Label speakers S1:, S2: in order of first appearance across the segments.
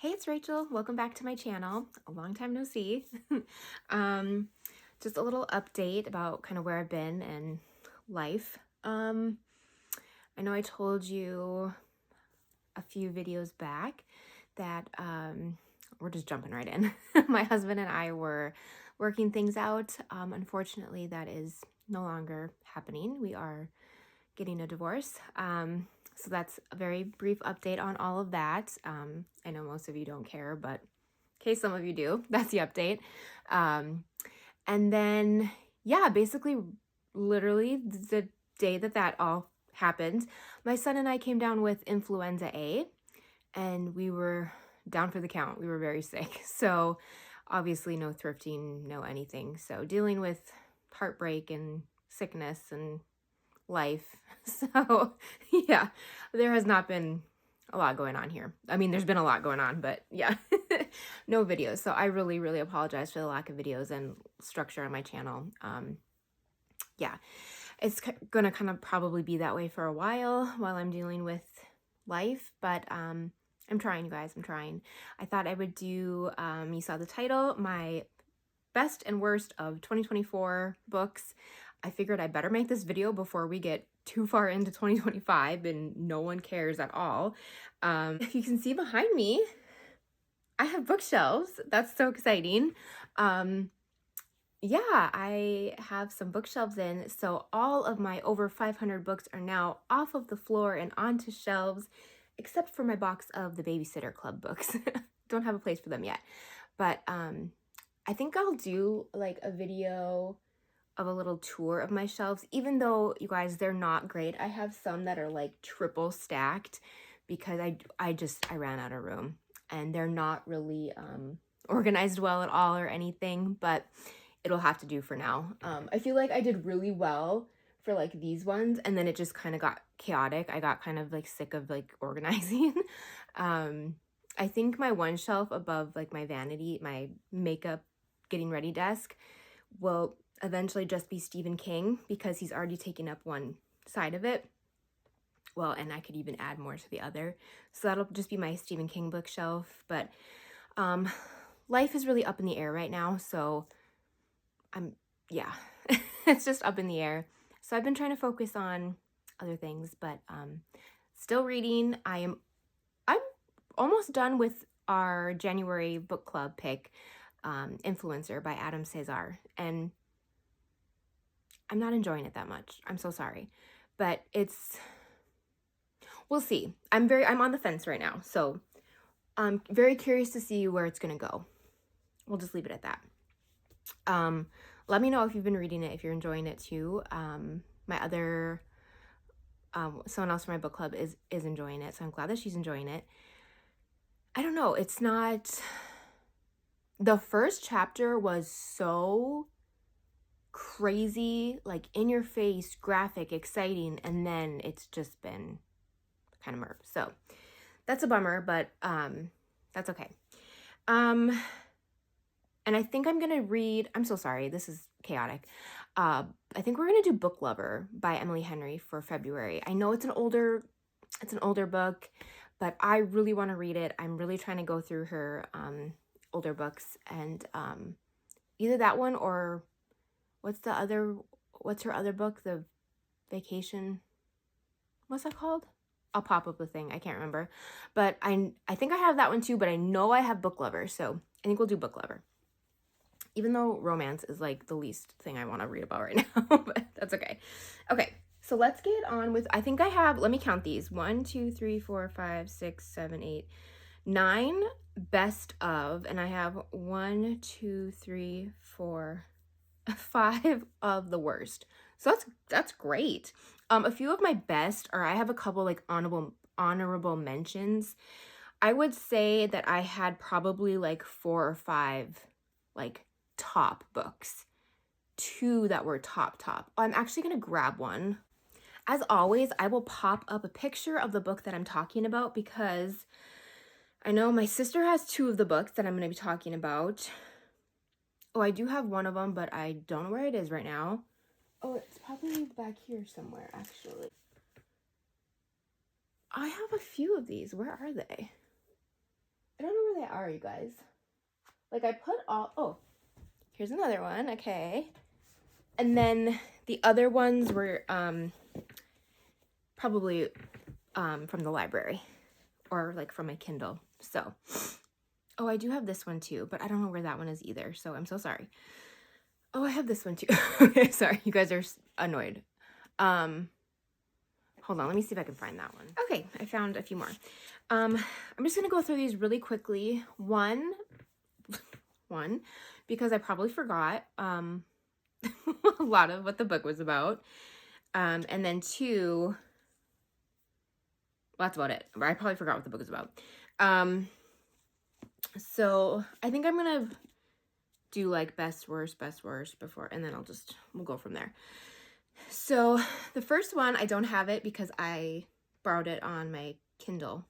S1: Hey, it's Rachel. Welcome back to my channel. A long time no see. Just a little update about kind of where I've been and life. I know I told you a few videos back that we're just jumping right in. My husband and I were working things out. Unfortunately, that is no longer happening. We are getting a divorce. So that's a very brief update on all of that. I know most of you don't care, but in case some of you do, that's the update. And then, yeah, basically, literally the day that all happened, my son and I came down with influenza A, and we were down for the count. We were very sick. So obviously no thrifting, no anything. So dealing with heartbreak and sickness and life. So yeah, there has not been a lot going on here. I mean, there's been a lot going on, but yeah, no videos. So I really, really apologize for the lack of videos and structure on my channel. Yeah, it's gonna kind of probably be that way for a while I'm dealing with life, but I'm trying, you guys. I'm trying. I thought I would do, you saw the title, my best and worst of 2024 books. I figured I better make this video before we get too far into 2025 and no one cares at all. If you can see behind me, I have bookshelves. That's so exciting. Yeah, I have some bookshelves in, so all of my over 500 books are now off of the floor and onto shelves, except for my box of the Babysitter Club books. Don't have a place for them yet, but I think I'll do like a video of a little tour of my shelves, even though, you guys, they're not great. I have some that are like triple stacked because I ran out of room, and they're not really organized well at all or anything, but it'll have to do for now. I feel like I did really well for like these ones, and then it just kind of got chaotic. I got kind of like sick of like organizing. I think my one shelf above like my vanity, my makeup getting ready desk, will eventually just be Stephen King because he's already taken up one side of it. Well, and I could even add more to the other. So that'll just be my Stephen King bookshelf. But life is really up in the air right now. So yeah, it's just up in the air. So I've been trying to focus on other things, but still reading. I'm almost done with our January book club pick, Influencer by Adam Cesar. And I'm not enjoying it that much. I'm so sorry. But we'll see. I'm on the fence right now. So I'm very curious to see where it's going to go. We'll just leave it at that. Let me know if you've been reading it, if you're enjoying it too. My other, someone else from my book club is enjoying it. So I'm glad that she's enjoying it. I don't know. It's not, the first chapter was so crazy, like in your face, graphic, exciting, and then it's just been kind of murph. So that's a bummer, but that's okay. And I think I'm gonna read, I'm so sorry, this is chaotic. I think we're gonna do Book Lover by Emily Henry for February. I know it's an older book, but I really want to read it. I'm really trying to go through her older books, and either that one or what's her other book? The Vacation, what's that called? I'll pop up the thing. I can't remember. But I think I have that one too, but I know I have Book Lover. So I think we'll do Book Lover. Even though romance is like the least thing I want to read about right now, but that's okay. Okay, so let's get on with, I think I have, let me count these. 1, 2, 3, 4, 5, 6, 7, 8, 9 best of, and I have 1, 2, 3, 4, 5 of the worst. So that's great. A few of my best, or I have a couple like honorable mentions. I would say that I had probably like 4 or 5 like top books. 2 that were top. I'm actually gonna grab one. As always, I will pop up a picture of the book that I'm talking about because I know my sister has 2 of the books that I'm gonna be talking about. Oh, I do have one of them, but I don't know where it is right now. Oh, it's probably back here somewhere, actually. I have a few of these. Where are they? I don't know where they are, you guys. Like, I put all... Oh, here's another one. Okay. And then the other ones were probably from the library or like from my Kindle. So, oh, I do have this one too, but I don't know where that one is either. So I'm so sorry. Oh, I have this one too. Okay, sorry. You guys are annoyed. Hold on. Let me see if I can find that one. Okay, I found a few more. I'm just going to go through these really quickly. One, because I probably forgot a lot of what the book was about. And then two, well, that's about it. I probably forgot what the book is about. So I think I'm going to do like best, worst before, and then we'll go from there. So the first one, I don't have it because I borrowed it on my Kindle.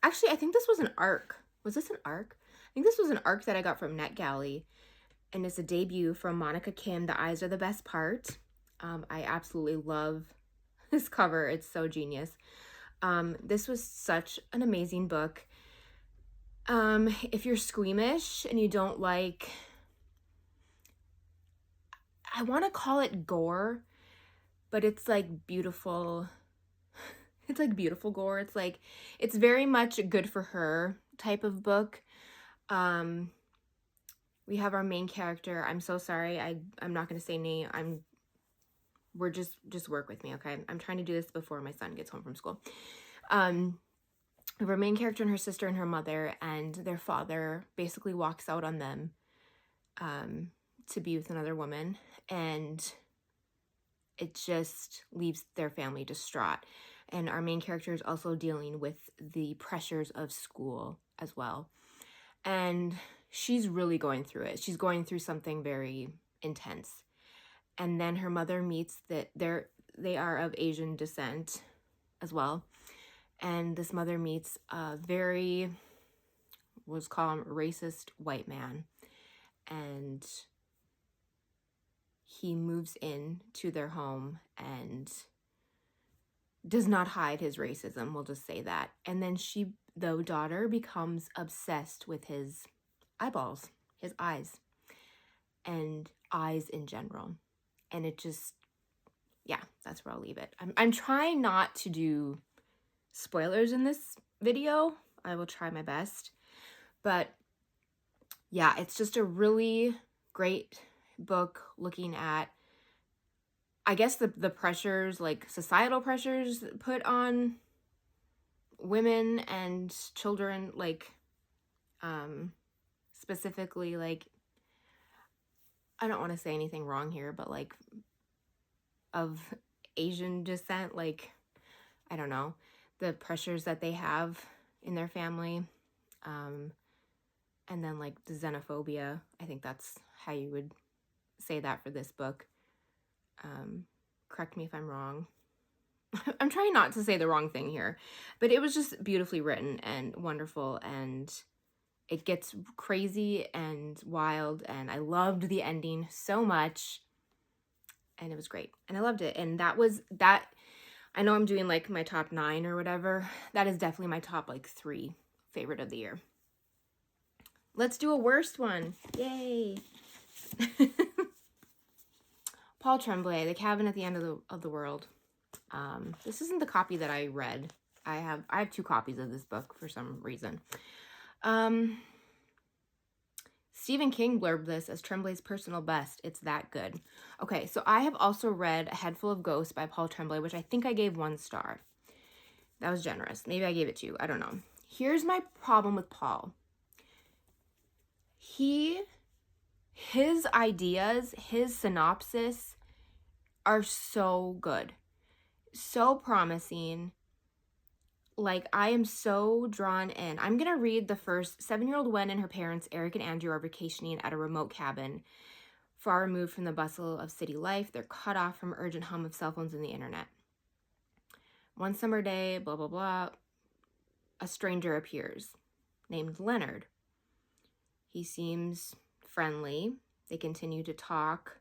S1: Actually, I think this was an ARC. Was this an ARC? I think this was an ARC that I got from NetGalley, and it's a debut from Monica Kim, The Eyes Are the Best Part. I absolutely love this cover. It's so genius. This was such an amazing book. If you're squeamish and you don't like, I want to call it gore, but it's like beautiful. It's like beautiful gore. It's like, it's very much a good for her type of book. We have our main character. I'm so sorry. I'm not going to say name. We're just work with me. Okay. I'm trying to do this before my son gets home from school. We have our main character and her sister and her mother, and their father basically walks out on them, to be with another woman. And it just leaves their family distraught. And our main character is also dealing with the pressures of school as well. And she's really going through it. She's going through something very intense. And then her mother meets that they are of Asian descent as well. And this mother meets a very, what's called racist white man. And he moves in to their home and does not hide his racism, we'll just say that. And then the daughter becomes obsessed with his eyeballs, his eyes, and eyes in general. And it just, yeah, that's where I'll leave it. I'm trying not to do spoilers in this video. I will try my best. But yeah, it's just a really great book looking at, I guess, the pressures, like societal pressures put on women and children, like specifically, like, I don't want to say anything wrong here, but like of Asian descent, like, I don't know, the pressures that they have in their family, and then like the xenophobia. I think that's how you would say that for this book. Correct me if I'm wrong. I'm trying not to say the wrong thing here, but it was just beautifully written and wonderful, and it gets crazy and wild, and I loved the ending so much, and it was great, and I loved it. And that was that. I know I'm doing like my top 9 or whatever. That is definitely my top like 3 favorite of the year. Let's do a worst one. Yay. Paul Tremblay, The Cabin at the End of the World. This isn't the copy that I read. I have 2 copies of this book for some reason. Stephen King blurbed this as Tremblay's personal best. It's that good. Okay, so I have also read A Head Full of Ghosts by Paul Tremblay, which I think I gave 1 star. That was generous. Maybe I gave it 2. I don't know. Here's my problem with Paul. His ideas, his synopsis are so good. So promising. Like, I am so drawn in. I'm going to read the first. 7-year-old Wen and her parents, Eric and Andrew, are vacationing at a remote cabin far removed from the bustle of city life. They're cut off from urgent hum of cell phones and the internet. One summer day, blah, blah, blah, a stranger appears named Leonard. He seems friendly. They continue to talk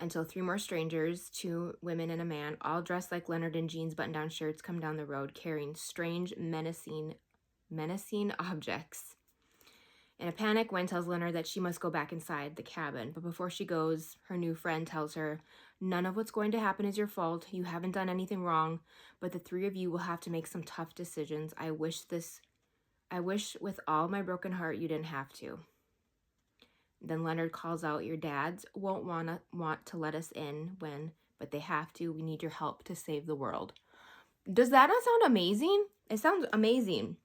S1: until 3 more strangers, 2 women and a man, all dressed like Leonard in jeans, button-down shirts, come down the road carrying strange, menacing menacing objects. In a panic, Gwen tells Leonard that she must go back inside the cabin. But before she goes, her new friend tells her, "None of what's going to happen is your fault. You haven't done anything wrong, but the three of you will have to make some tough decisions. I wish with all my broken heart you didn't have to." Then Leonard calls out, "Your dads won't want to let us in but they have to. We need your help to save the world." Does that not sound amazing? It sounds amazing.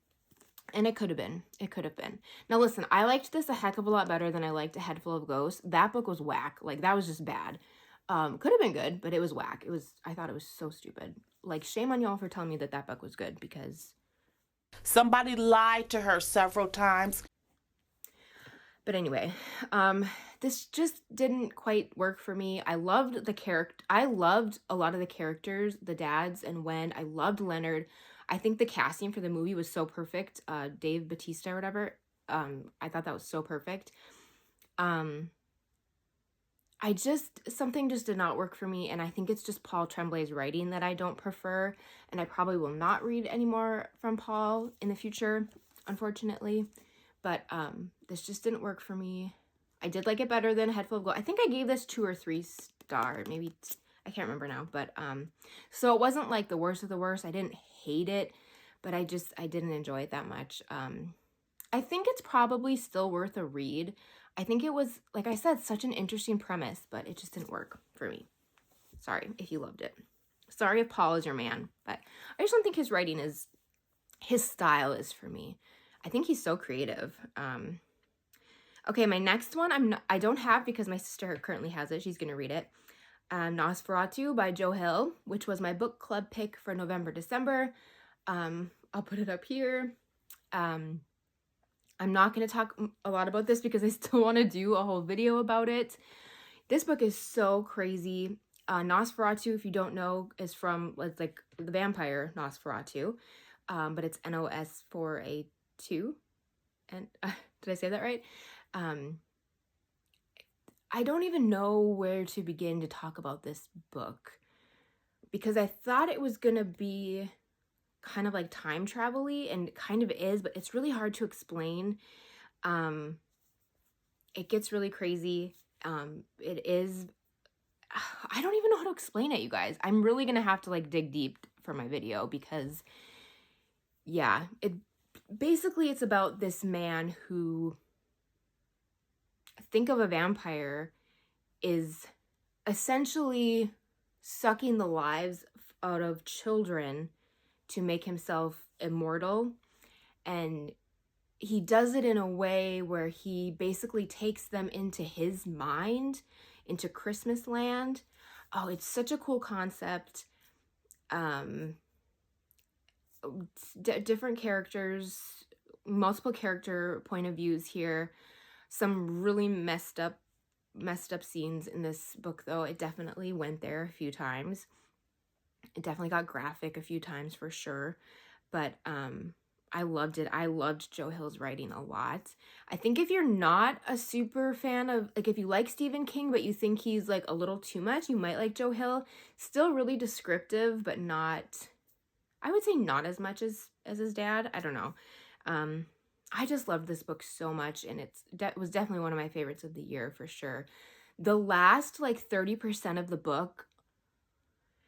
S1: And it could have been. It could have been. Now listen, I liked this a heck of a lot better than I liked A Head Full of Ghosts. That book was whack. Like, that was just bad. Could have been good, but it was whack. I thought it was so stupid. Like, shame on y'all for telling me that book was good, because
S2: somebody lied to her several times.
S1: But anyway, this just didn't quite work for me. I loved a lot of the characters, the dads and Wen. I loved Leonard. I think the casting for the movie was so perfect. Dave Bautista or whatever. I thought that was so perfect. Something just did not work for me, and I think it's just Paul Tremblay's writing that I don't prefer, and I probably will not read any more from Paul in the future, unfortunately. But this just didn't work for me. I did like it better than Head Full of Gold. I think I gave this 2 or 3 stars, maybe I can't remember now. But so it wasn't like the worst of the worst. I didn't hate it, but I didn't enjoy it that much. I think it's probably still worth a read. I think it was, like I said, such an interesting premise, but it just didn't work for me. Sorry if you loved it. Sorry if Paul is your man, but I just don't think his style is for me. I think he's so creative. Okay, my next one I don't have, because my sister currently has it. She's going to read it. Nosferatu by Joe Hill, which was my book club pick for November, December. I'll put it up here. I'm not going to talk a lot about this because I still want to do a whole video about it. This book is so crazy. Nosferatu, if you don't know, is from, it's like the vampire Nosferatu, but it's Nos4A2. And did I say that right? I don't even know where to begin to talk about this book, because I thought it was going to be kind of like time travel-y, and it kind of is, but it's really hard to explain. It gets really crazy. It is, I don't even know how to explain it, you guys. I'm really going to have to like dig deep for my video, because yeah, basically it's about this man who, think of a vampire, is essentially sucking the lives out of children to make himself immortal. And he does it in a way where he basically takes them into his mind, into Christmas land. Oh, it's such a cool concept. Different characters, multiple character point of views here. Some really messed up scenes in this book, though. It definitely went there a few times. It definitely got graphic a few times for sure. But I loved it. I loved Joe Hill's writing a lot. I think if you're not a super fan of, like, if you like Stephen King but you think he's like a little too much, you might like Joe Hill. Still really descriptive, but not, I would say not as much as his dad. I don't know. I just loved this book so much, and it was definitely one of my favorites of the year for sure. The last like 30% of the book,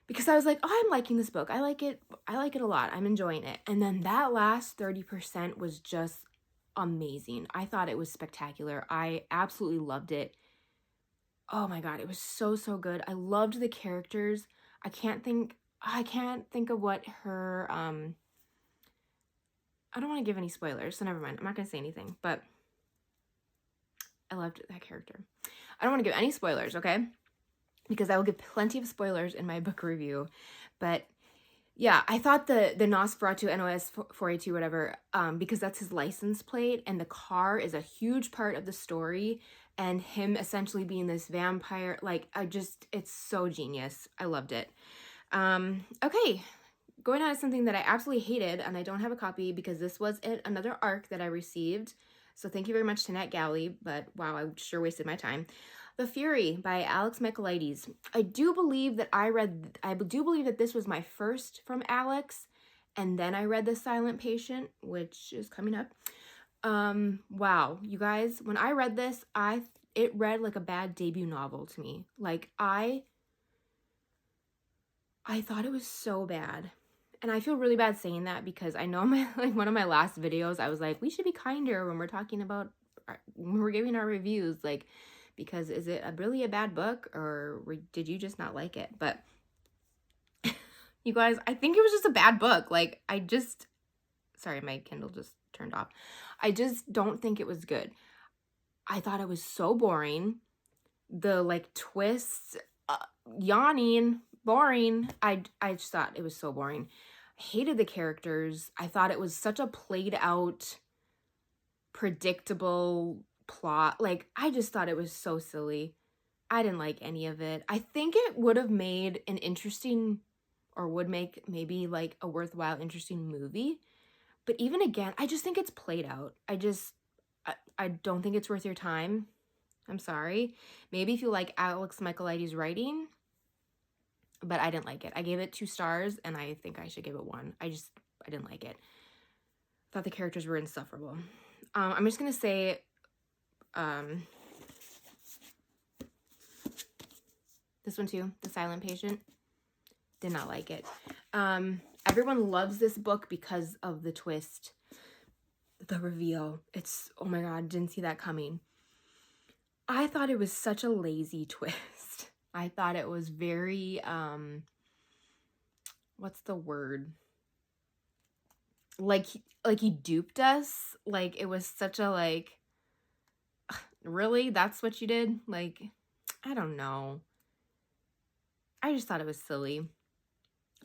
S1: because I was like, oh, I'm liking this book. I like it a lot. I'm enjoying it. And then that last 30% was just amazing. I thought it was spectacular. I absolutely loved it. Oh my God, it was so, so good. I loved the characters. I can't think of what her, I don't want to give any spoilers, so never mind. I'm not going to say anything, but I loved that character. I don't want to give any spoilers, okay? Because I will give plenty of spoilers in my book review. But yeah, I thought the Nosferatu, NOS4A2, whatever, because that's his license plate, and the car is a huge part of the story, and him essentially being this vampire, like, it's so genius. I loved it. Okay, going on to something that I absolutely hated, and I don't have a copy because this was another ARC that I received. So thank you very much to NetGalley, but wow, I sure wasted my time. The Fury by Alex Michaelides. I do believe that this was my first from Alex, And then I read The Silent Patient, which is coming up. Wow, you guys, when I read this, it read like a bad debut novel to me. Like I thought it was so bad. And I feel really bad saying that because I know one of my last videos, I was like, we should be kinder when we're talking about, when we're giving our reviews, like, because is it really a bad book or did you just not like it? But you guys, I think it was just a bad book. Like, sorry, my Kindle just turned off. I just don't think it was good. I thought it was so boring. The like twists, yawning, boring. I just thought it was so boring. I hated the characters. I thought it was such a played out, predictable plot. Like, I just thought it was so silly. I didn't like any of it. I think it would have made an interesting, or would make maybe like a worthwhile, interesting movie. But even again, I just think it's played out. I don't think it's worth your time. I'm sorry. Maybe if you like Alex Michaelides' writing, but I didn't like it. I gave it 2 stars, and I think I should give it 1. I didn't like it. Thought the characters were insufferable. I'm just gonna say, this one too, The Silent Patient. Did not like it. Everyone loves this book because of the twist, the reveal. Oh my God, didn't see that coming. I thought it was such a lazy twist. I thought it was very, what's the word? Like he duped us. Like, it was such a like, really? That's what you did? Like, I don't know. I just thought it was silly.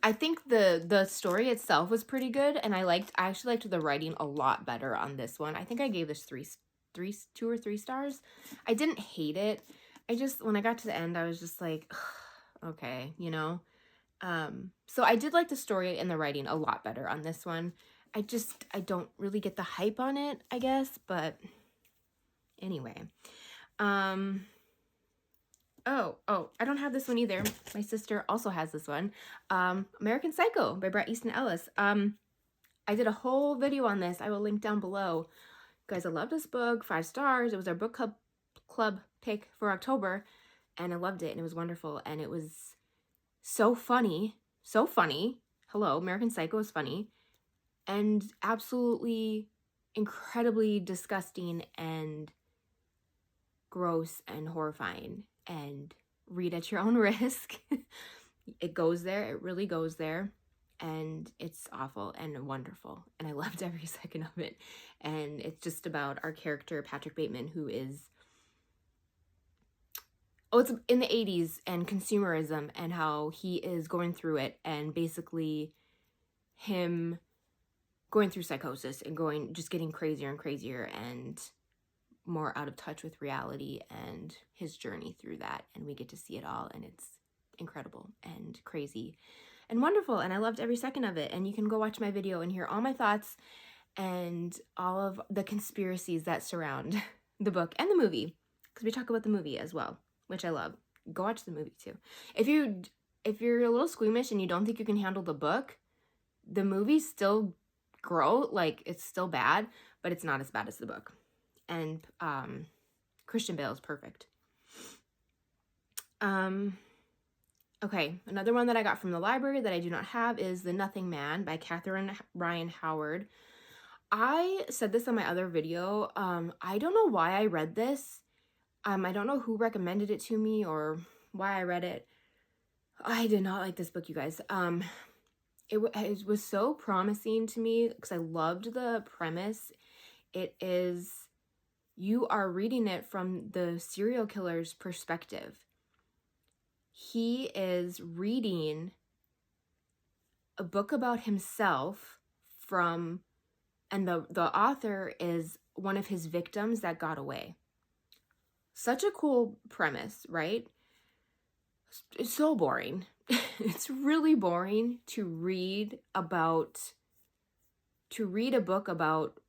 S1: I think the story itself was pretty good, and I actually liked the writing a lot better on this one. I think I gave this 2 or 3 stars. I didn't hate it. When I got to the end, I was just like, okay, you know? So I did like the story and the writing a lot better on this one. I don't really get the hype on it, I guess, but anyway. Oh, I don't have this one either. My sister also has this one. American Psycho by Bret Easton Ellis. I did a whole video on this. I will link down below. Guys, I love this book. 5 stars. It was our book club pick for October, and I loved it, and it was wonderful, and it was so funny. So funny. Hello, American Psycho is funny, and absolutely incredibly disgusting and gross and horrifying, and read at your own risk. It goes there. It really goes there. And it's awful and wonderful. And I loved every second of it. And it's just about our character, Patrick Bateman, who is... Oh, it's in the 80s, and consumerism, and how he is going through it, and basically him going through psychosis and just getting crazier and crazier and more out of touch with reality, and his journey through that. And we get to see it all, and it's incredible and crazy and wonderful, and I loved every second of it. And you can go watch my video and hear all my thoughts and all of the conspiracies that surround the book and the movie, because we talk about the movie as well, which I love. Go watch the movie too. If you're a little squeamish and you don't think you can handle the book, the movie's still like, it's still bad, but it's not as bad as the book. And Christian Bale is perfect. Okay, another one that I got from the library that I do not have is The Nothing Man by Catherine Ryan Howard. I said this on my other video. I don't know why I read this. I don't know who recommended it to me or why I read it. I did not like this book, you guys. It was so promising to me because I loved the premise. You are reading it from the serial killer's perspective. He is reading a book about himself and the author is one of his victims that got away. Such a cool premise, right? It's so boring. It's really boring to read a book about,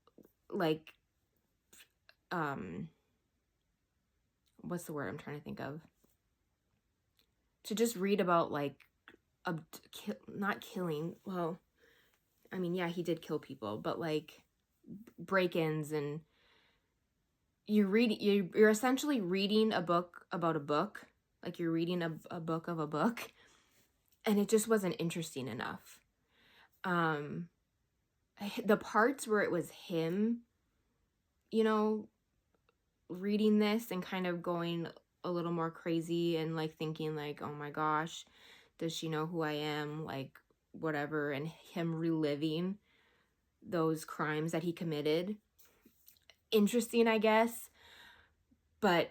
S1: like, what's the word I'm trying to think of? To just read about, like, not killing. Well, I mean, yeah, he did kill people, but like break-ins, and you're essentially reading a book about a book. Like you're reading a book of a book, and it just wasn't interesting enough. The parts where it was him, you know, reading this and kind of going a little more crazy and like thinking like, oh my gosh, does she know who I am? Like whatever, and him reliving those crimes that he committed. Interesting, I guess. But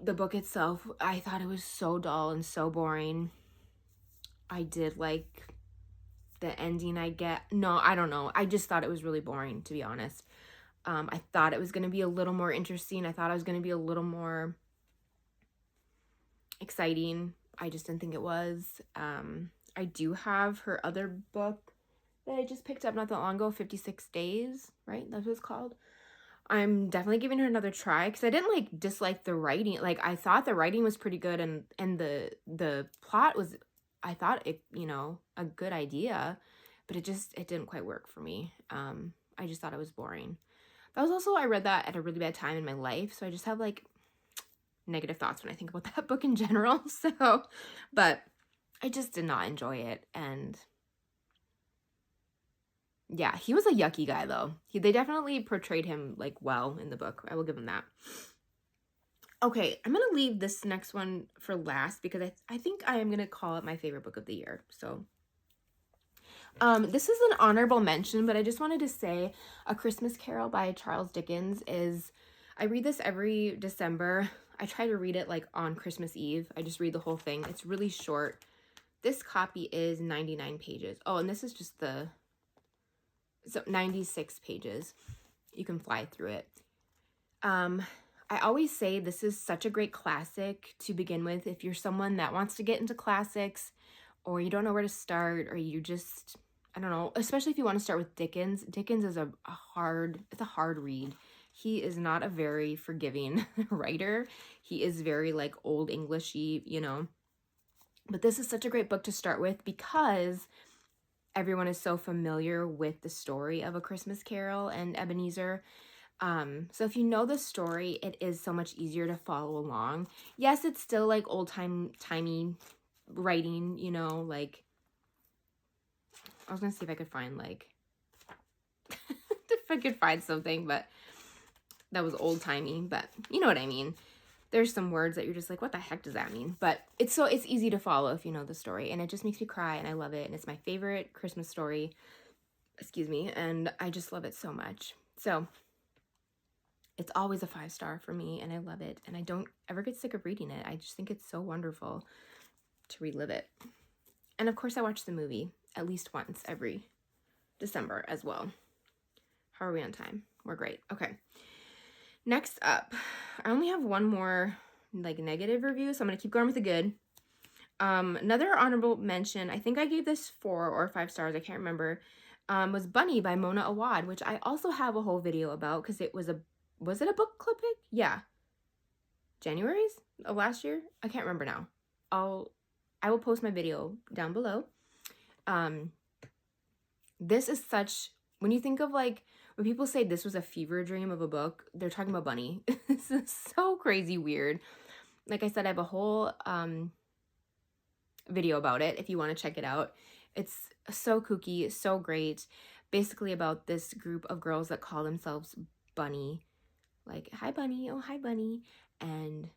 S1: the book itself, I thought it was so dull and so boring. I did like the ending, I get. No, I don't know. I just thought it was really boring, to be honest. I thought it was going to be a little more interesting. I thought it was going to be a little more exciting. I just didn't think it was. I do have her other book that I just picked up not that long ago, 56 Days, right? That's what it's called. I'm definitely giving her another try because I didn't like dislike the writing. Like I thought the writing was pretty good, and the plot was, I thought it, you know, a good idea, but it didn't quite work for me. I just thought it was boring. That was also, I read that at a really bad time in my life, so I just have like negative thoughts when I think about that book in general. So, but I just did not enjoy it, and yeah, he was a yucky guy though. They definitely portrayed him like well in the book. I will give him that. Okay, I'm gonna leave this next one for last because I think I am gonna call it my favorite book of the year. So this is an honorable mention, but I just wanted to say A Christmas Carol by Charles Dickens is, I read this every December. I try to read it like on Christmas Eve. I just read the whole thing. It's really short. This copy is 99 pages. Oh, and this is just so 96 pages. You can fly through it. I always say this is such a great classic to begin with if you're someone that wants to get into classics, or you don't know where to start, or you just, I don't know, especially if you want to start with Dickens. Dickens is it's a hard read. He is not a very forgiving writer. He is very like old Englishy, you know. But this is such a great book to start with because everyone is so familiar with the story of A Christmas Carol and Ebenezer. So if you know the story, it is so much easier to follow along. Yes, it's still like timey writing, you know, like, I was gonna see if I could find like, if I could find something, but that was old timey, but you know what I mean. There's some words that you're just like, what the heck does that mean? But it's easy to follow if you know the story, and it just makes me cry, and I love it, and it's my favorite Christmas story, excuse me, and I just love it so much. So it's always a 5-star for me, and I love it, and I don't ever get sick of reading it. I just think it's so wonderful to relive it. And of course, I watch the movie at least once every December as well. How are we on time? We're great. Okay. Next up, I only have one more like negative review, so I'm going to keep going with the good. Another honorable mention, I think I gave this 4 or 5 stars, I can't remember, was Bunny by Mona Awad, which I also have a whole video about because it was it a book club pick? Yeah. January's of last year? I can't remember now. I will post my video down below. This is such, when you think of like, when people say this was a fever dream of a book, they're talking about Bunny. This is so crazy weird. Like I said, I have a whole video about it if you want to check it out. It's so kooky, so great. Basically about this group of girls that call themselves Bunny. Like, hi Bunny, oh hi Bunny. And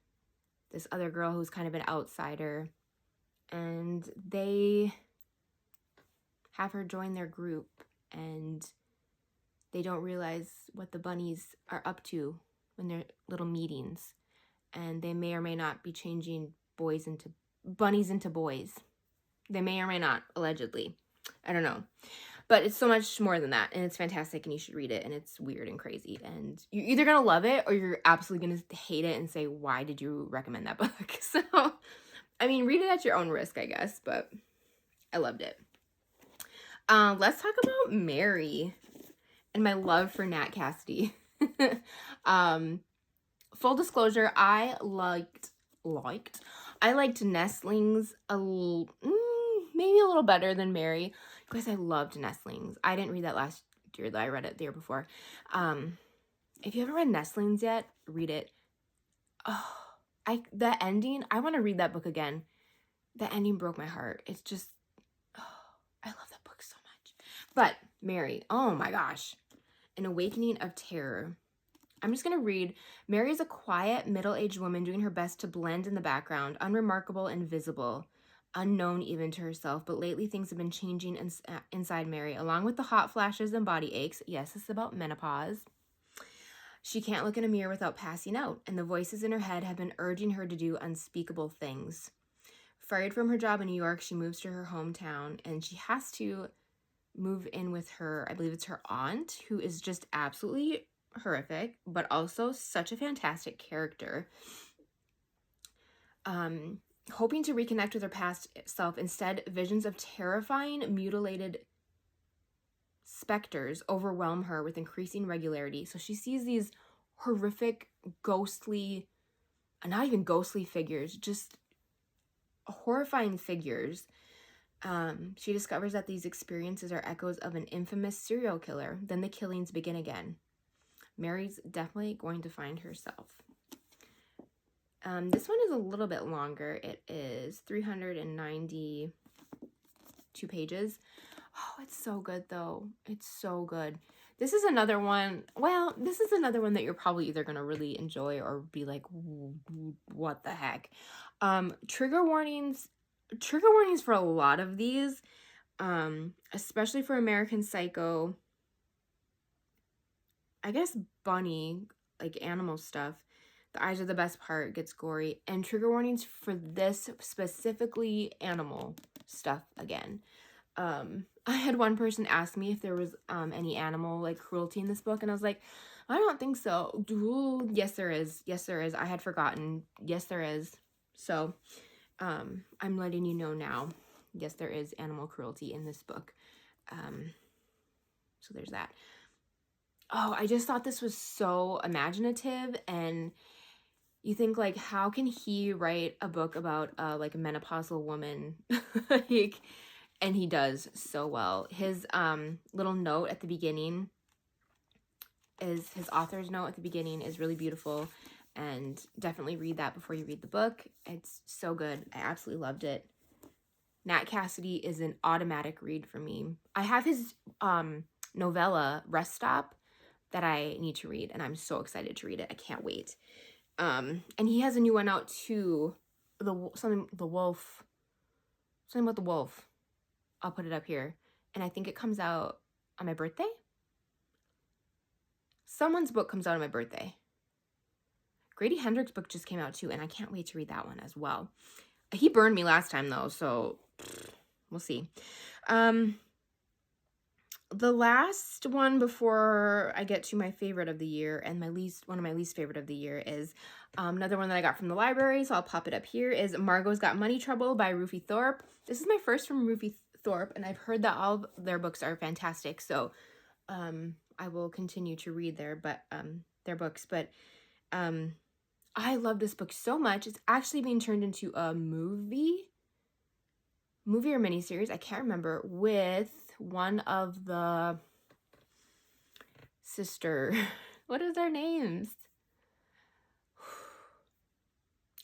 S1: this other girl who's kind of an outsider. And they have her join their group, and they don't realize what the bunnies are up to in their little meetings. And they may or may not be changing bunnies into boys. They may or may not, allegedly. I don't know. But it's so much more than that, and it's fantastic, and you should read it, and it's weird and crazy. And you're either going to love it, or you're absolutely going to hate it and say, why did you recommend that book? So, I mean, read it at your own risk, I guess, but I loved it. Let's talk about Mary and my love for Nat Cassidy. Full disclosure, I liked Nestlings maybe a little better than Mary. Because I loved Nestlings. I didn't read that last year, though. I read it the year before. If you haven't read Nestlings yet, read it. Oh, the ending, I want to read that book again. The ending broke my heart. It's just, oh, I love that book so much. But Mary, oh my gosh. An Awakening of Terror. I'm just going to read. Mary is a quiet, middle-aged woman doing her best to blend in the background, unremarkable and visible, unknown even to herself. But lately things have been changing inside Mary, along with the hot flashes and body aches. Yes, it's about menopause. She can't look in a mirror without passing out, and the voices in her head have been urging her to do unspeakable things. Fired from her job in New York, she moves to her hometown, and she has to move in with her, I believe it's her aunt, who is just absolutely horrific, but also such a fantastic character. Hoping to reconnect with her past self, instead, visions of terrifying, mutilated specters overwhelm her with increasing regularity. So she sees these horrific, ghostly, not even ghostly figures, just horrifying figures. She discovers that these experiences are echoes of an infamous serial killer. Then the killings begin again. Mary's definitely going to find herself. This one is a little bit longer. It is 392 pages. Oh, it's so good, though. It's so good. This is another one. Well, this is another one that you're probably either going to really enjoy or be like, what the heck? Trigger warnings for a lot of these, especially for American Psycho. I guess Bunny, like animal stuff. The eyes are the best part, gets gory. And trigger warnings for this, specifically animal stuff again. I had one person ask me if there was any animal like cruelty in this book, and I was like, I don't think so. Ooh, yes, there is. Yes, there is. I had forgotten. Yes, there is. So, I'm letting you know now. Yes, there is animal cruelty in this book. So there's that. Oh, I just thought this was so imaginative, and you think, like, how can he write a book about like a menopausal woman? Like, and he does so well. His little note at the beginning is his author's note at the beginning is really beautiful, and definitely read that before you read the book. It's so good. I absolutely loved it. Nat Cassidy is an automatic read for me. I have his novella Rest Stop that I need to read, and I'm so excited to read it. I can't wait. And he has a new one out too. Something about the wolf. I'll put it up here. And I think it comes out on my birthday. Someone's book comes out on my birthday. Grady Hendrix' book just came out too, and I can't wait to read that one as well. He burned me last time though, so we'll see. The last one before I get to my favorite of the year, and one of my least favorite of the year, is another one that I got from the library, so I'll pop it up here, is Margot's Got Money Trouble by Rufi Thorpe. This is my first from Rufi Thorpe, and I've heard that all of their books are fantastic, so I will continue to read their books, but I love this book so much. It's actually being turned into a movie or miniseries, I can't remember, with one of the sister, what are their names?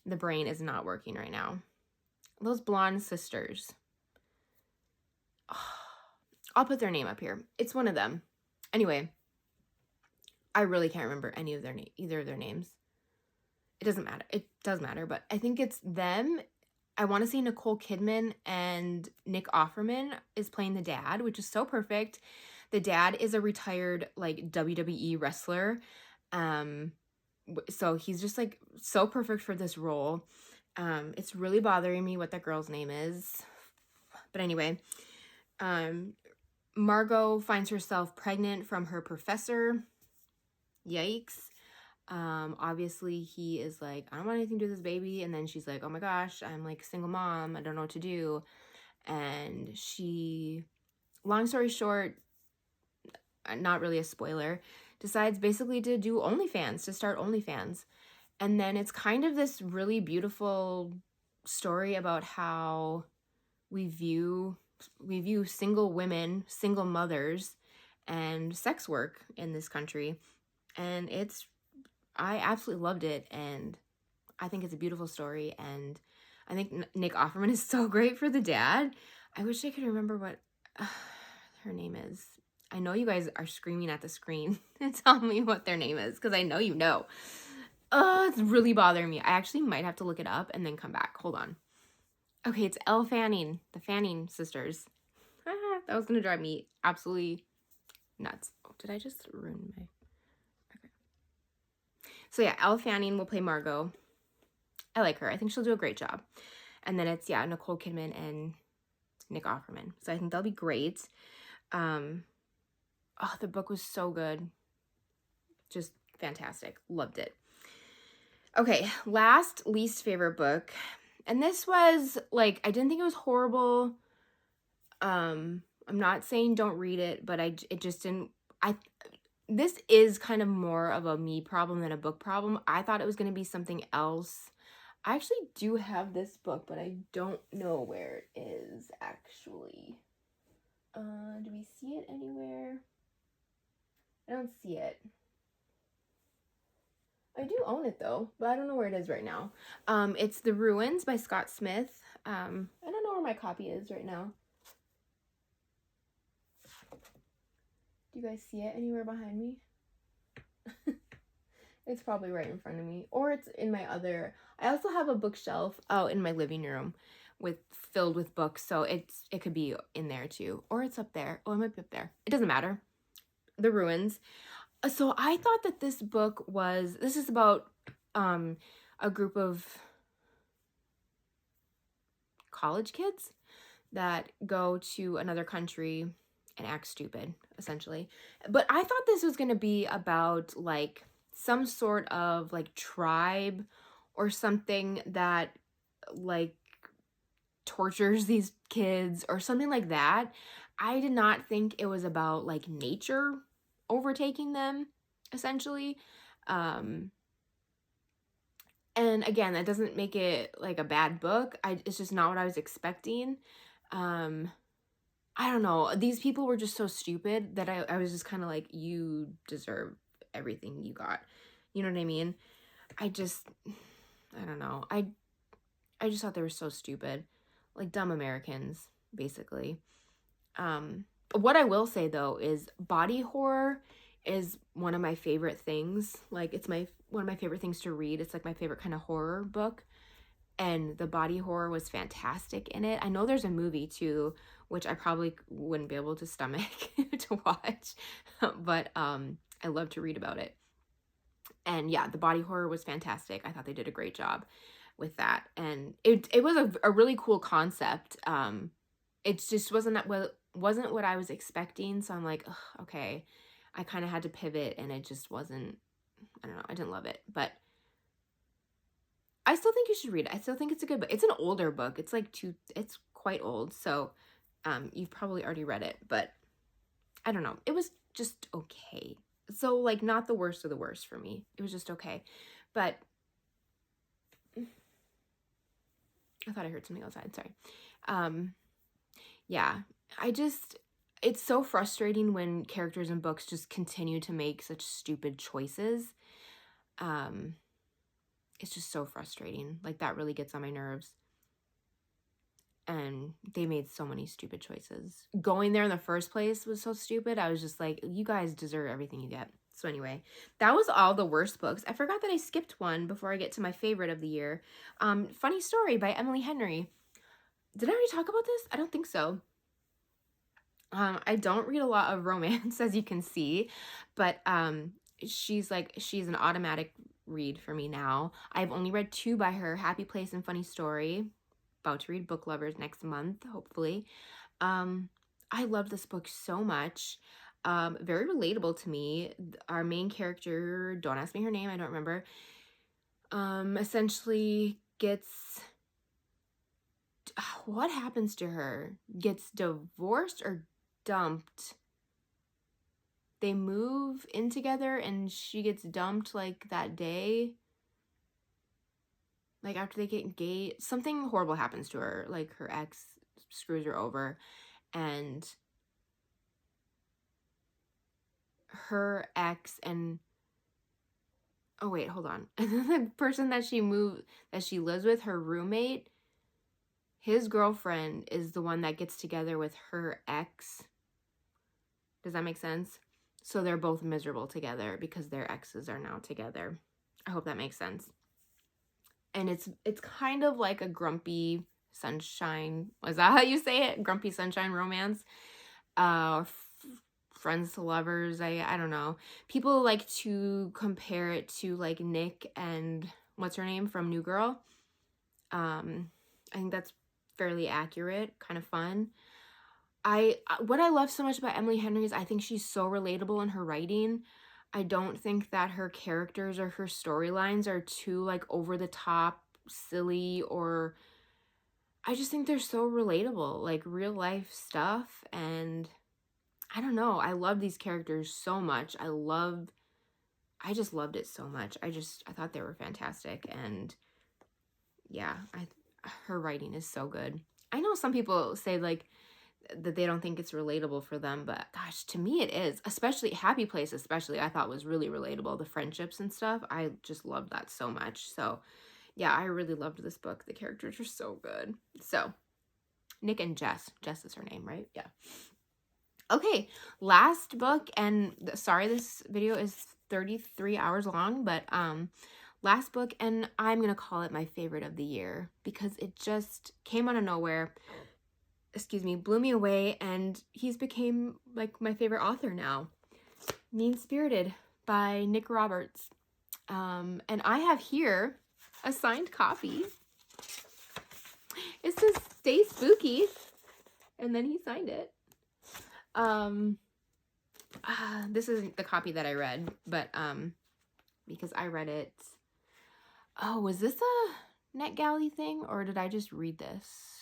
S1: The brain is not working right now. Those blonde sisters. I'll put their name up here. It's one of them. Anyway, I really can't remember either of their names. It doesn't matter. It does matter, but I think it's them. I want to say Nicole Kidman and Nick Offerman is playing the dad, which is so perfect. The dad is a retired like WWE wrestler. So he's just like so perfect for this role. It's really bothering me what that girl's name is. But anyway, Margot finds herself pregnant from her professor. Yikes. Obviously he is like, I don't want anything to do with this baby, and then she's like, oh my gosh, I'm like a single mom, I don't know what to do. And she, long story short, not really a spoiler, decides basically to start OnlyFans. And then it's kind of this really beautiful story about how we view single women, single mothers, and sex work in this country. And I absolutely loved it, and I think it's a beautiful story, and I think Nick Offerman is so great for the dad. I wish I could remember what her name is. I know you guys are screaming at the screen and tell me what their name is, because I know you know. Oh, it's really bothering me. I actually might have to look it up and then come back. Hold on. Okay, it's Elle Fanning, the Fanning sisters. That was going to drive me absolutely nuts. Oh, did I just ruin my... Okay. So yeah, Elle Fanning will play Margot. I like her. I think she'll do a great job. And then it's, yeah, Nicole Kidman and Nick Offerman. So I think they'll be great. Oh, the book was so good. Just fantastic. Loved it. Okay, least favorite book. And this was, like, I didn't think it was horrible. I'm not saying don't read it, but it just didn't... This is kind of more of a me problem than a book problem. I thought it was going to be something else. I actually do have this book, but I don't know where it is, actually. Do we see it anywhere? I don't see it. I do own it, though, but I don't know where it is right now. It's The Ruins by Scott Smith. I don't know where my copy is right now. Do you guys see it anywhere behind me? It's probably right in front of me, or it's in my other... I also have a bookshelf in my living room filled with books, so it could be in there too, or it's up there. Oh, it might be up there. It doesn't matter. The Ruins. So I thought that this is about a group of college kids that go to another country and act stupid, essentially. But I thought this was going to be about, like, some sort of, like, tribe or something that, like, tortures these kids or something like that. I did not think it was about, like, nature overtaking them, essentially. And again, that doesn't make it, like, a bad book. It's just not what I was expecting. I don't know. These people were just so stupid that I was just kind of like, you deserve everything you got. You know what I mean? I don't know. I just thought they were so stupid. Like, dumb Americans, basically. What I will say, though, is body horror is one of my favorite things. Like, it's one of my favorite things to read. It's, like, my favorite kind of horror book. And the body horror was fantastic in it. I know there's a movie, too, which I probably wouldn't be able to stomach to watch. But I love to read about it. And, yeah, the body horror was fantastic. I thought they did a great job with that. And it was a really cool concept. It just wasn't what I was expecting. So I'm like, ugh, okay. I kind of had to pivot, and it just wasn't... I don't know. I didn't love it. But I still think you should read it. I still think it's a good book. It's an older book. It's like it's quite old. So you've probably already read it, but I don't know. It was just okay. So, like, not the worst of the worst for me. It was just okay. But I thought I heard something outside. Sorry. Yeah, it's so frustrating when characters in books just continue to make such stupid choices. It's just so frustrating. Like, that really gets on my nerves. And they made so many stupid choices. Going there in the first place was so stupid. I was just like, you guys deserve everything you get. So anyway, that was all the worst books. I forgot that I skipped one before I get to my favorite of the year. Funny Story by Emily Henry. Did I already talk about this? I don't think so. I don't read a lot of romance, as you can see, but she's an automatic read for me now. I've only read 2 by her, Happy Place and Funny Story. About to read Book Lovers next month, hopefully. I love this book so much. Very relatable to me. Our main character, don't ask me her name, I don't remember, essentially gets... What happens to her? Gets divorced or dumped? They move in together and she gets dumped, like, that day. Like, after they get engaged, something horrible happens to her. Like, her ex screws her over, and her ex and oh wait, hold on. And then the person that she lives with, her roommate, his girlfriend is the one that gets together with her ex. Does that make sense? So they're both miserable together because their exes are now together. I hope that makes sense. And it's kind of like a grumpy sunshine. Was that how you say it? Grumpy sunshine romance. Friends to lovers. I don't know. People like to compare it to like Nick and what's her name from New Girl. I think that's fairly accurate. Kind of fun. What I love so much about Emily Henry is I think she's so relatable in her writing. I don't think that her characters or her storylines are too like over the top, silly, or I just think they're so relatable, like real life stuff. And I don't know, I love these characters so much. I just loved it so much. I thought they were fantastic. And yeah, her writing is so good. I know some people say like that they don't think it's relatable for them, but gosh, to me it is. Especially Happy Place, especially I thought was really relatable. The friendships and stuff, I just loved that so much. So yeah, I really loved this book. The characters are so good. So Nick and Jess is her name, right? Yeah. Okay, last book, and sorry this video is 33 hours long, but last book, and I'm gonna call it my favorite of the year because it just came out of nowhere. Excuse me, blew me away, and he's became like my favorite author now. Mean Spirited by Nick Roberts. And I have here a signed copy. It says "Stay Spooky," and then he signed it. This isn't the copy that I read, but because I read it. Oh, was this a NetGalley thing, or did I just read this?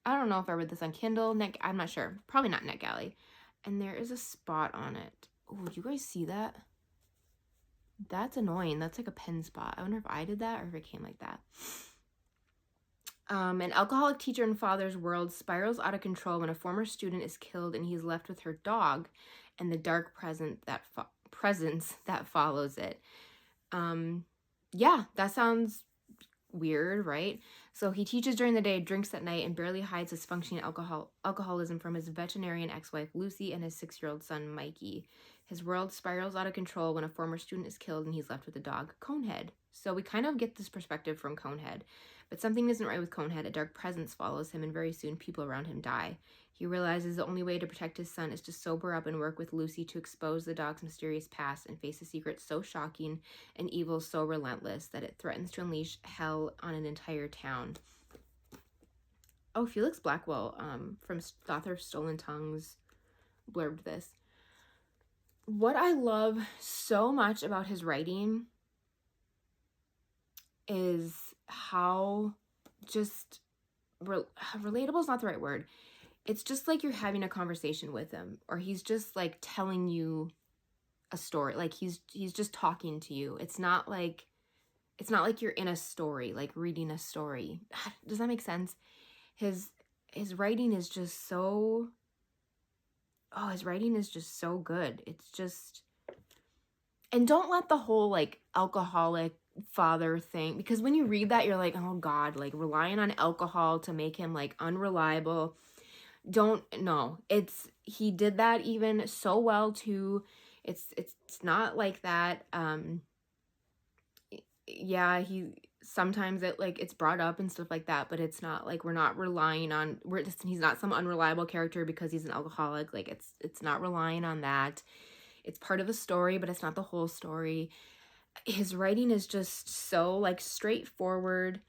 S1: I don't know if I read this on Kindle. I'm not sure. Probably not NetGalley. And there is a spot on it. Oh, you guys see that? That's annoying. That's like a pen spot. I wonder if I did that or if it came like that. An alcoholic teacher and father's world spirals out of control when a former student is killed and he's left with her dog and the dark presence that follows it. Yeah, that sounds weird, right? So he teaches during the day, drinks at night, and barely hides his functioning alcoholism from his veterinarian ex-wife Lucy and his 6-year-old son Mikey. His world spirals out of control when a former student is killed and he's left with a dog, Conehead. So we kind of get this perspective from Conehead. But something isn't right with Conehead. A dark presence follows him, and very soon people around him die. He realizes the only way to protect his son is to sober up and work with Lucy to expose the dog's mysterious past and face a secret so shocking and evil so relentless that it threatens to unleash hell on an entire town. Oh, Felix Blackwell from the author of Stolen Tongues blurbed this. What I love so much about his writing is how just relatable is not the right word. It's just like you're having a conversation with him, or he's just like telling you a story. Like he's just talking to you. It's not like you're in a story, like reading a story. Does that make sense? His writing is just so good. It's just, and don't let the whole like alcoholic father thing, because when you read that, you're like, oh God, like relying on alcohol to make him like unreliable. He did that even so well too. It's not like that. Yeah, sometimes it's brought up and stuff like that, but it's not like we're not relying on, he's not some unreliable character because he's an alcoholic. Like it's not relying on that. It's part of the story, but it's not the whole story. His writing is just so like straightforward.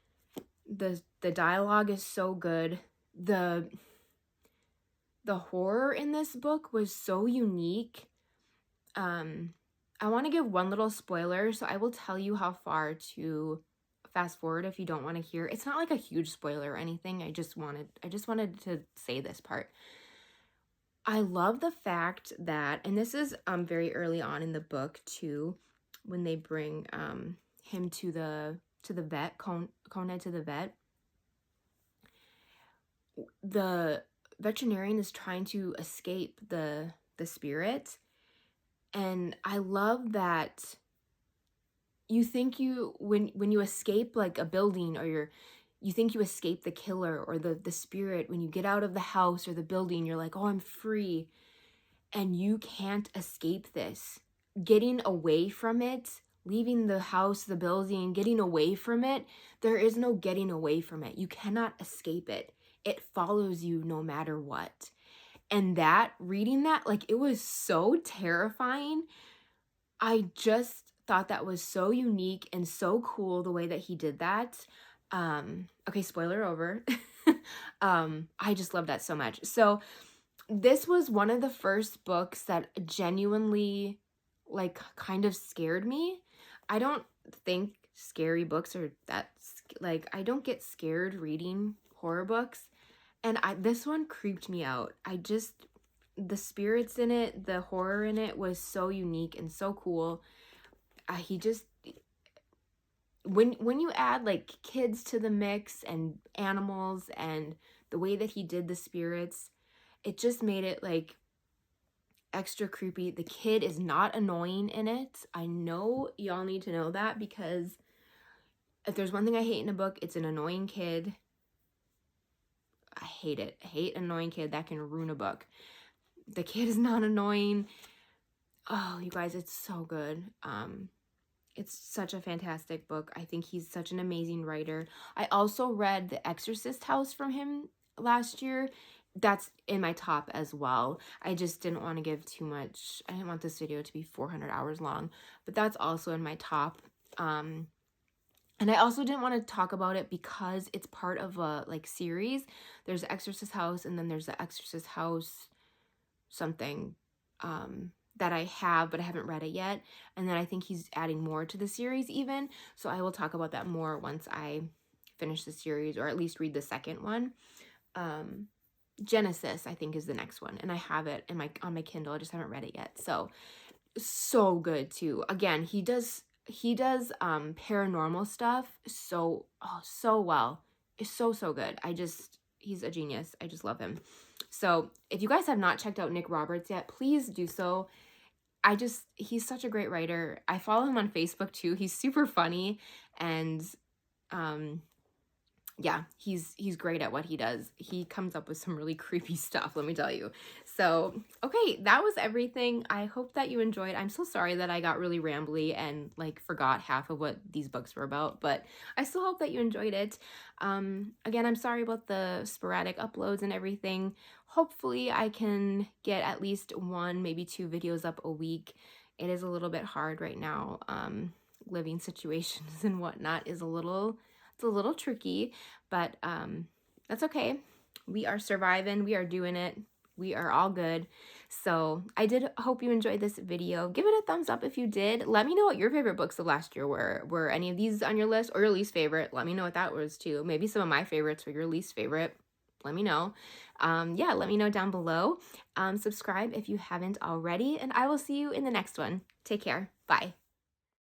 S1: The dialogue is so good. The horror in this book was so unique. I want to give one little spoiler, so I will tell you how far to fast forward if you don't want to hear. It's not like a huge spoiler or anything. I just wanted to say this part. I love the fact that, and this is very early on in the book too, when they bring him to the vet, Conehead to the vet. the veterinarian is trying to escape the spirit. And I love that you think when you escape like a building, or you think you escape the killer or the spirit. When you get out of the house or the building, you're like, oh, I'm free. And you can't escape this. Getting away from it, leaving the house, the building, getting away from it, there is no getting away from it. You cannot escape it. It follows you no matter what. And that, reading that, like, it was so terrifying. I just thought that was so unique and so cool the way that he did that. Okay, spoiler over. I just love that so much. So this was one of the first books that genuinely, like, kind of scared me. I don't think scary books are that, like, I don't get scared reading horror books. And this one creeped me out. The spirits in it, the horror in it was so unique and so cool. He just, when you add like kids to the mix and animals and the way that he did the spirits, it just made it like extra creepy. The kid is not annoying in it. I know y'all need to know that, because if there's one thing I hate in a book, it's an annoying kid. I hate it. I hate an annoying kid that can ruin a book. The kid is not annoying. Oh, you guys, it's so good. It's such a fantastic book. I think he's such an amazing writer. I also read The Exorcist House from him last year. That's in my top as well. I just didn't want to give too much. I didn't want this video to be 400 hours long, but that's also in my top. And I also didn't want to talk about it because it's part of a like series. There's The Exorcist House, and then there's The Exorcist House something that I have, but I haven't read it yet. And then I think he's adding more to the series even. So I will talk about that more once I finish the series, or at least read the second one. Genesis, I think, is the next one. And I have it in on my Kindle. I just haven't read it yet. So good too. Again, he does paranormal stuff so well. It's so good. He's a genius. I just love him. So if you guys have not checked out Nick Roberts yet, please do so. He's such a great writer. I follow him on Facebook too. He's super funny, and yeah, he's great at what he does. He comes up with some really creepy stuff, let me tell you. So, okay, that was everything. I hope that you enjoyed. I'm so sorry that I got really rambly and like forgot half of what these books were about, but I still hope that you enjoyed it. Again, I'm sorry about the sporadic uploads and everything. Hopefully I can get at least 1, maybe 2 videos up a week. It is a little bit hard right now. Living situations and whatnot is a little tricky, but that's okay. We are surviving. We are doing it. We are all good. So I did hope you enjoyed this video. Give it a thumbs up if you did. Let me know what your favorite books of last year were. Were any of these on your list, or your least favorite? Let me know what that was too. Maybe some of my favorites were your least favorite. Let me know. Yeah, let me know down below. Subscribe if you haven't already, and I will see you in the next one. Take care. Bye.